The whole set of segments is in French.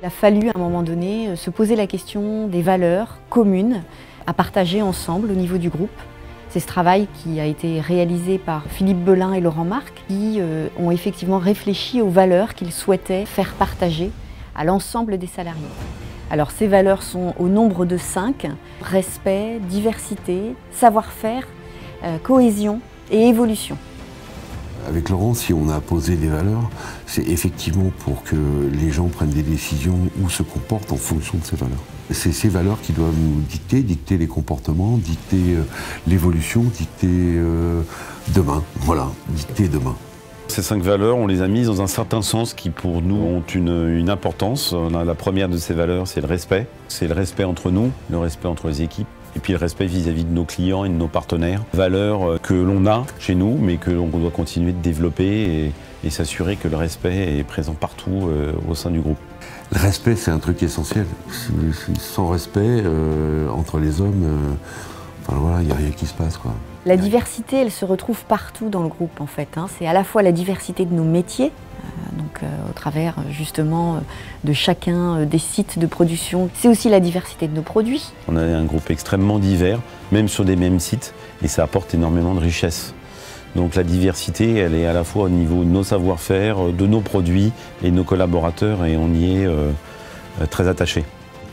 Il a fallu à un moment donné se poser la question des valeurs communes à partager ensemble au niveau du groupe. C'est ce travail qui a été réalisé par Philippe Belin et Laurent Marc qui ont effectivement réfléchi aux valeurs qu'ils souhaitaient faire partager à l'ensemble des salariés. Alors ces valeurs sont au nombre de 5, respect, diversité, savoir-faire, cohésion et évolution. Avec Laurent, si on a posé des valeurs, c'est effectivement pour que les gens prennent des décisions ou se comportent en fonction de ces valeurs. C'est ces valeurs qui doivent nous dicter les comportements, dicter l'évolution, dicter demain. Voilà, dicter demain. Ces 5 valeurs, on les a mises dans un certain sens qui pour nous ont une importance. La première de ces valeurs, c'est le respect. C'est le respect entre nous, le respect entre les équipes. Et puis le respect vis-à-vis de nos clients et de nos partenaires. Valeurs que l'on a chez nous, mais que l'on doit continuer de développer et s'assurer que le respect est présent partout au sein du groupe. Le respect, c'est un truc essentiel. Sans respect, entre les hommes, enfin, voilà, il n'y a rien qui se passe, quoi. La diversité, elle se retrouve partout dans le groupe en fait. C'est à la fois la diversité de nos métiers, au travers justement de chacun des sites de production. C'est aussi la diversité de nos produits. On a un groupe extrêmement divers, même sur des mêmes sites, et ça apporte énormément de richesse. Donc la diversité, elle est à la fois au niveau de nos savoir-faire, de nos produits et de nos collaborateurs, et on y est très attachés.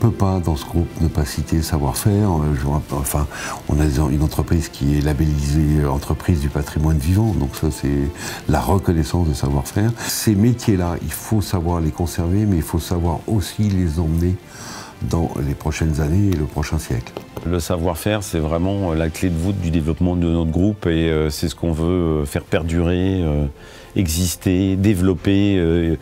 On ne peut pas, dans ce groupe, ne pas citer savoir-faire. Enfin, on a une entreprise qui est labellisée entreprise du patrimoine vivant, donc ça c'est la reconnaissance de savoir-faire. Ces métiers-là, il faut savoir les conserver, mais il faut savoir aussi les emmener dans les prochaines années et le prochain siècle. Le savoir-faire, c'est vraiment la clé de voûte du développement de notre groupe et c'est ce qu'on veut faire perdurer, exister, développer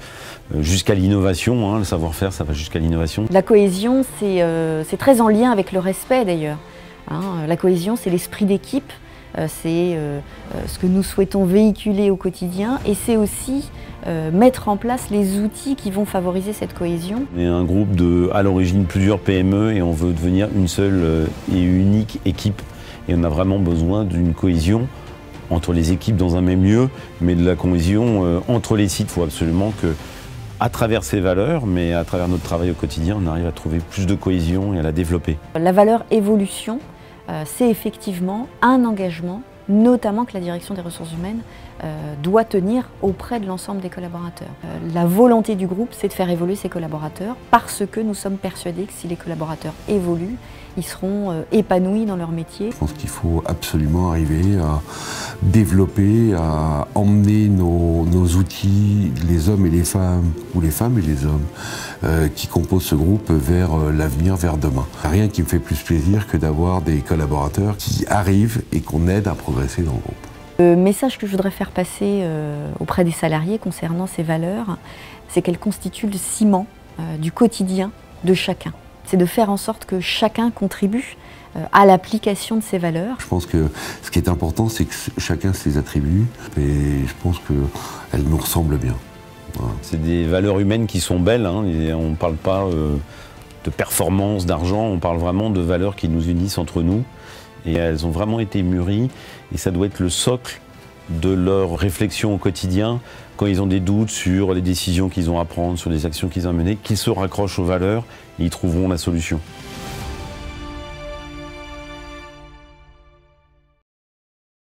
jusqu'à l'innovation. Le savoir-faire, ça va jusqu'à l'innovation. La cohésion, c'est très en lien avec le respect d'ailleurs. La cohésion, c'est l'esprit d'équipe, c'est ce que nous souhaitons véhiculer au quotidien et c'est aussi mettre en place les outils qui vont favoriser cette cohésion. On est un groupe de, à l'origine, plusieurs PME et on veut devenir une seule et unique équipe. Et on a vraiment besoin d'une cohésion entre les équipes dans un même lieu, mais de la cohésion entre les sites. Il faut absolument que, à travers ces valeurs, mais à travers notre travail au quotidien, on arrive à trouver plus de cohésion et à la développer. La valeur évolution, c'est effectivement un engagement, notamment que la direction des ressources humaines doit tenir auprès de l'ensemble des collaborateurs. La volonté du groupe, c'est de faire évoluer ses collaborateurs parce que nous sommes persuadés que si les collaborateurs évoluent, ils seront épanouis dans leur métier. Je pense qu'il faut absolument arriver à développer, à emmener nos outils, les hommes et les femmes, ou les femmes et les hommes, qui composent ce groupe vers l'avenir, vers demain. Rien qui me fait plus plaisir que d'avoir des collaborateurs qui arrivent et qu'on aide à progresser dans le groupe. Le message que je voudrais faire passer auprès des salariés concernant ces valeurs, c'est qu'elles constituent le ciment du quotidien de chacun. C'est de faire en sorte que chacun contribue à l'application de ces valeurs. Je pense que ce qui est important, c'est que chacun se les attribue et je pense qu'elles nous ressemblent bien. Voilà. C'est des valeurs humaines qui sont belles, on ne parle pas de performance, d'argent, on parle vraiment de valeurs qui nous unissent entre nous. Et elles ont vraiment été mûries et ça doit être le socle de leur réflexion au quotidien. Quand ils ont des doutes sur les décisions qu'ils ont à prendre, sur les actions qu'ils ont menées, qu'ils se raccrochent aux valeurs et ils trouveront la solution.